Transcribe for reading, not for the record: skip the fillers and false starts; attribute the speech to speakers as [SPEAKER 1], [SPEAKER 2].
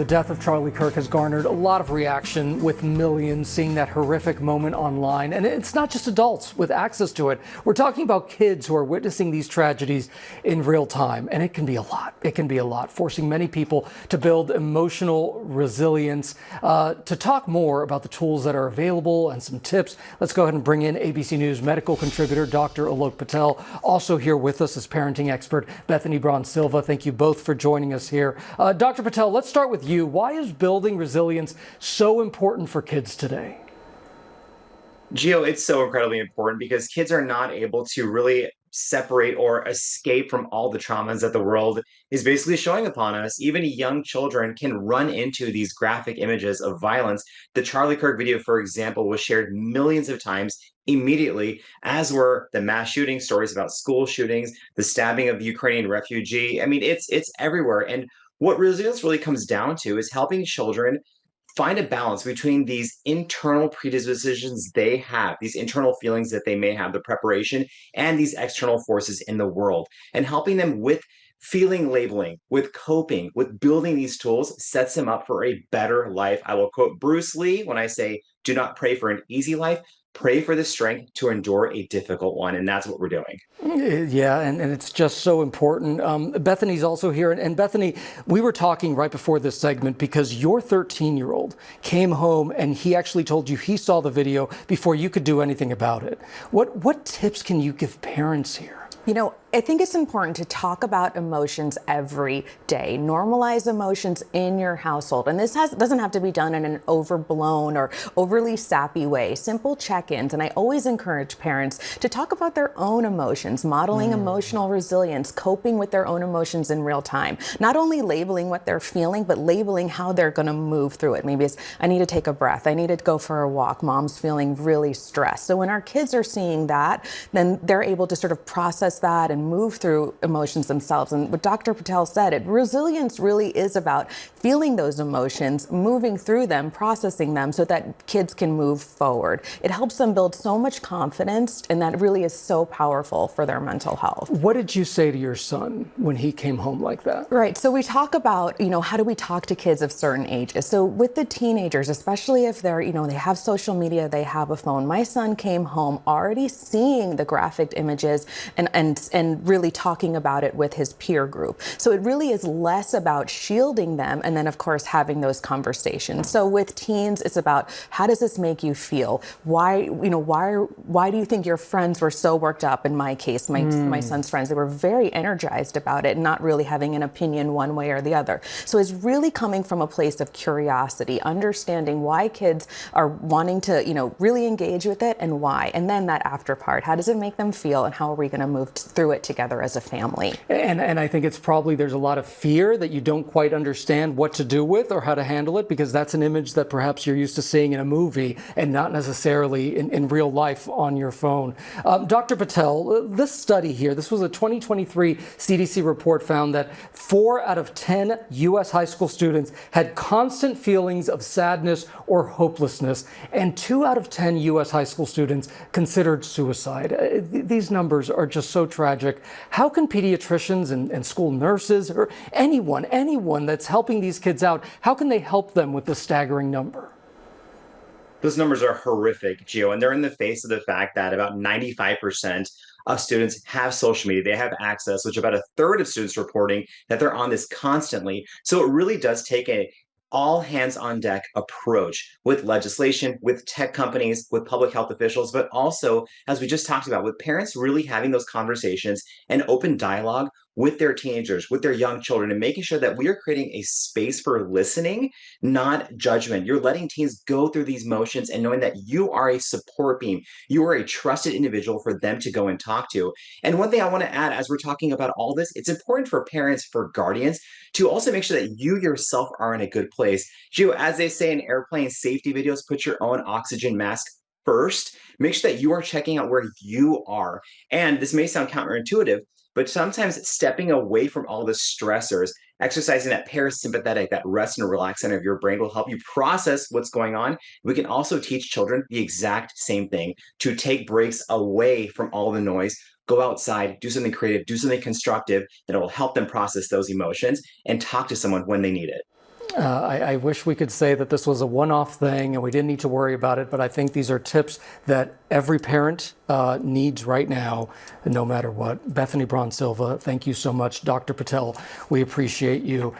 [SPEAKER 1] The death of Charlie Kirk has garnered a lot of reaction, with millions seeing that horrific moment online. And it's not just adults with access to it. We're talking about kids who are witnessing these tragedies in real time. And it can be a lot. It can be a lot, forcing many people to build emotional resilience. To talk more about the tools that are available and some tips, let's go ahead and bring in ABC News medical contributor Dr. Alok Patel. Also here with us is parenting expert Bethany Braun-Silva. Thank you both for joining us here. Dr. Patel, let's start with you. Why is building resilience so important for kids today?
[SPEAKER 2] Gio, it's so incredibly important because kids are not able to really separate or escape from all the traumas that the world is basically showing upon us. Even young children can run into these graphic images of violence. The Charlie Kirk video, for example, was shared millions of times immediately, as were the mass shooting stories about school shootings, the stabbing of the Ukrainian refugee. I mean, it's everywhere. And what resilience really comes down to is helping children find a balance between these internal predispositions they have, these internal feelings that they may have, the preparation, and these external forces in the world, and helping them with feeling labeling, with coping, with building these tools sets them up for a better life. I will quote Bruce Lee when I say, do not pray for an easy life, pray for the strength to endure a difficult one. And that's what we're doing.
[SPEAKER 1] Yeah, and it's just so important. Bethany's also here. And Bethany, we were talking right before this segment because your 13-year-old came home and he actually told you he saw the video before you could do anything about it. What tips can you give parents here?
[SPEAKER 3] You know, I think it's important to talk about emotions every day. Normalize emotions in your household. And this doesn't have to be done in an overblown or overly sappy way. Simple check-ins. And I always encourage parents to talk about their own emotions, modeling emotional resilience, coping with their own emotions in real time. Not only labeling what they're feeling, but labeling how they're going to move through it. Maybe it's, I need to take a breath. I need to go for a walk. Mom's feeling really stressed. So when our kids are seeing that, then they're able to sort of process that and move through emotions themselves. And what Dr. Patel said, resilience really is about feeling those emotions, moving through them, processing them so that kids can move forward. It helps them build so much confidence, and that really is so powerful for their mental health.
[SPEAKER 1] What did you say to your son when he came home like that?
[SPEAKER 3] Right. So we talk about, how do we talk to kids of certain ages? So with the teenagers, especially if they're, they have social media, they have a phone. My son came home already seeing the graphic images and really talking about it with his peer group. So it really is less about shielding them and then, of course, having those conversations. So with teens, it's about how does this make you feel? Why do you think your friends were so worked up? In my case, my son's friends, they were very energized about it, not really having an opinion one way or the other. So it's really coming from a place of curiosity, understanding why kids are wanting to, really engage with it and why. And then that after part, how does it make them feel and how are we going to move through it together as a family?
[SPEAKER 1] And I think it's probably there's a lot of fear that you don't quite understand what to do with or how to handle it, because that's an image that perhaps you're used to seeing in a movie and not necessarily in real life on your phone. Dr. Patel, this study here, this was a 2023 CDC report, found that 4 out of 10 U.S. high school students had constant feelings of sadness or hopelessness, and 2 out of 10 U.S. high school students considered suicide. These numbers are just so tragic. How can pediatricians and school nurses or anyone that's helping these kids out, how can they help them with this staggering number?
[SPEAKER 2] Those numbers are horrific, Gio, and they're in the face of the fact that about 95% of students have social media. They have access, which about a third of students reporting that they're on this constantly. So it really does take a all hands on deck approach with legislation, with tech companies, with public health officials, but also, as we just talked about, with parents really having those conversations and open dialogue with their teenagers, with their young children, and making sure that we are creating a space for listening, not judgment. You're letting teens go through these motions and knowing that you are a support beam. You are a trusted individual for them to go and talk to. And one thing I want to add, as we're talking about all this, it's important for parents, for guardians, to also make sure that you yourself are in a good place. Gio, as they say in airplane safety videos, put your own oxygen mask first. Make sure that you are checking out where you are. And this may sound counterintuitive, but sometimes stepping away from all the stressors, exercising that parasympathetic, that rest and relax center of your brain will help you process what's going on. We can also teach children the exact same thing, to take breaks away from all the noise, go outside, do something creative, do something constructive that will help them process those emotions and talk to someone when they need it.
[SPEAKER 1] I wish we could say that this was a one-off thing and we didn't need to worry about it, but I think these are tips that every parent needs right now, no matter what. Bethany Braun-Silva, thank you so much. Dr. Patel, we appreciate you.